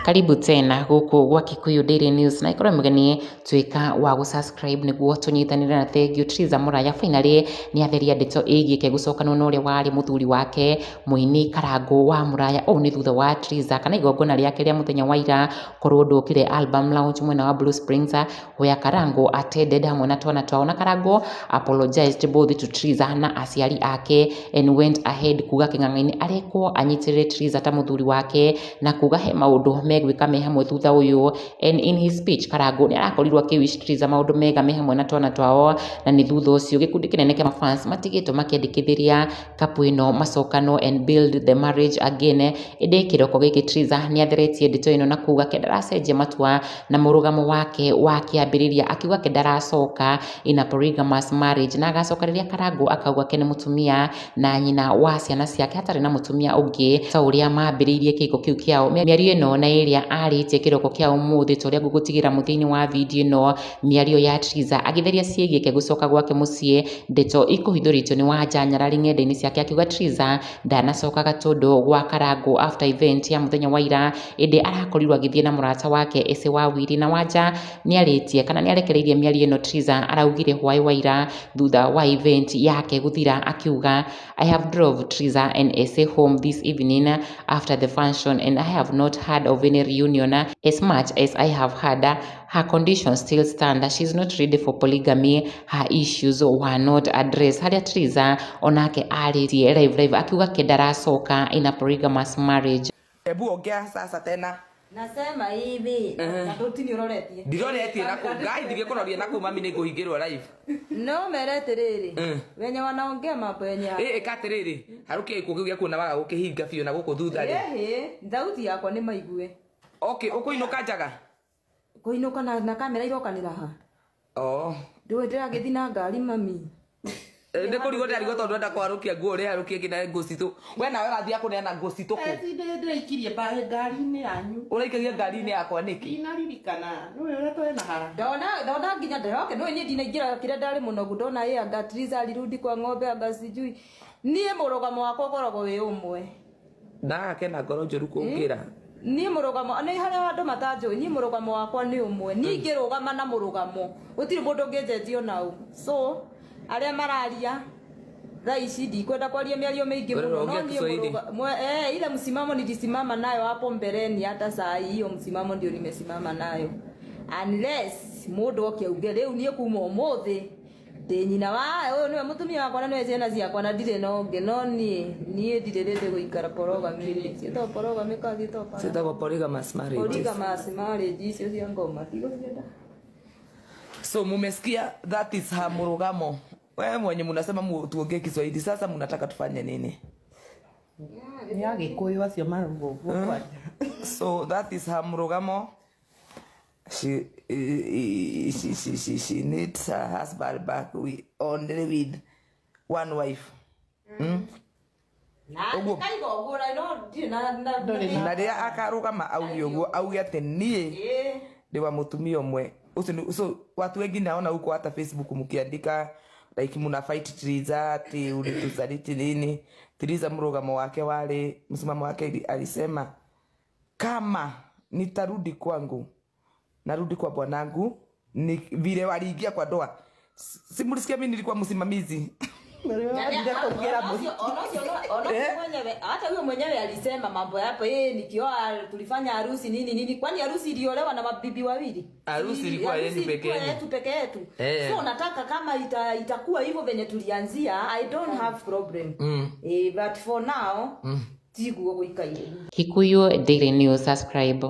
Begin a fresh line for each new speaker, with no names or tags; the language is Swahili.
Karibu tena guku gwa Kikuyu Daily News na ikorwo mugeni twika wa gusubscribe niguo tunyitanire na Thengio Triza Muraya finally ni atheria ndeto igiike gucokanwo na uria wari muthuri wake Muini Karangu wa Muraya o ni thutha wa Triza kana igongona riake ria muthenya wa ira korwo ndukire album launch mwena wa Blue Springs where Karangu attended hamwe na twana twao na Karangu apologized both to Triza na aciari ake and went ahead kuga king'ang'aini areko anyitirire Triza ta muthuri wake na kuga he maundu megwika me hamwe thutha uyu. And in his speech Karangu ni arakorirwo akiwish Triza maundu mega me hamwe na twana twao na ni thutha ucio gikundi kinene kia fans matigitwo makiendekithiria kapu ino macokano and build the marriage again. Indi kiroko giki Triza ni atheretie ndeto ino na kuga kendaracenjia matua na murugamo wake wa kiambiriria akiuga kendaracoka in a polygamous marriage na agacoka riria Karangu akauga kene mutumia na nyina wa ciana ciake hatari na mutumia ungi ta uria mambiriirie kiko kiu kiao. Miario ino na iria aritie kiroko kia umuthi toria ngugutigira muthini wa video ino miario ya Triza agitheria ciegiike gucoka gwake mucii ndeto ikuhithuritio ni Wanja Nyarari ng'enda-ini ciake akiuga Triza ndanacokaga tondu gwa Karangu after event ya muthenya wa ira indi arakorirwo agithie na murata wake Ese wa Wiri na Wanja ni aritie kana ni arekereirie miario ino Triza araugire hwai wa ira thutha wa event yake guthira akiuga I have drove Triza and Ese home this evening after the function and I have not heard of any reunion. As much as I have heard, her conditions still stand. She's not ready for polygamy. Her issues were not addressed. Haria Triza onake aritie live akiuga kendaracoka in a polygamous marriage.
Ebu ongea sasa tena.
Nasema hivi, natotini uroretie.
Ndiroretie na kugai ndingekuroria na kuma mimi niguhingirwo live.
No merete riri. Wenye wanaongea mambo yenye.
Katiriri. Haruki ikugiu gya kuona waga gukihinga biu na guku thutha ri.
Thauti yakwa ni maigue.
Okay, ukuinuka njaga.
Kuinuka na kamera irokanira ha. Ndiwe ndiragithi na ngari mami.
Ndikurigo ndarigo tondu enda kwarukia nguo ri harukie kina ngucitu. We nawe rathia kuneana ngucitu ku.
Ndirikirie ngari-ini yanyu.
Uraikagia ngari-ini yakwa niki?
Inaririkana. Niwe uretwe na hara.
Ndona nginya ndehoke no ni ndinaingira kire ndari munogu ndona ye anga Triza alirudi kwa ng'ombe anga sijui. Nie murugamo wakwa ukoragwo wi umwe.
Ndagakena ngoro njuru kungira.
Ni murugamo ni haria andu matanjui ni murugamo wakwa ni umwe ni ngirugama na murugamo utiri mundu ngejenjio nau so aria mararia raici ndikwenda kwaria miario mingi muno no ni murugamo ile msimamo nilisimama nayo hapo mbeleni hata saa hiyo msimamo ndio nimesimama nayo unless mundu okiauge riu nie kuma umuthi ndi nyina wa uyu niwe mutumia wakwa na niwe ciana ciakwa na ndire no nge no nie ndirende guikara polygamy cito polygamy kathi to para
cito polygamous
marriage icio cia ngoma tigocienda.
So mumesikia, that is her murugamo. Wewe mwenye mnasema tuongee Kiswahili, sasa mnataka tufanye nini?
Ya Gikuyu acio marugo.
So that is her murugamo. She needs her husband back only with one wife. Na ria akarugama auge uguo auge ati nie ndi wa mutumia umwe. So watu wengi naona huko hata Facebook mkiandika like muna fight Triza ati ulitusaliti nini. Triza mrugamo wake wale msimamo wake alisema kama nitarudi kwangu narudi kwa bwanangu ni vile waliingia kwa ndoa. Simulisikia mimi nilikuwa msimamizi.
Hata huyo mwenyewe alisema mambo yapo nikioa tulifanya harusi nini kwani harusi iliolewa na mabibi wawili?
Harusi ilikuwa yenu peke
yetu. So nataka kama itakuwa hivyo venye tulianzia I don't have problem. But for now tiguo guikaire.
Kikuyu Daily News, subscribe.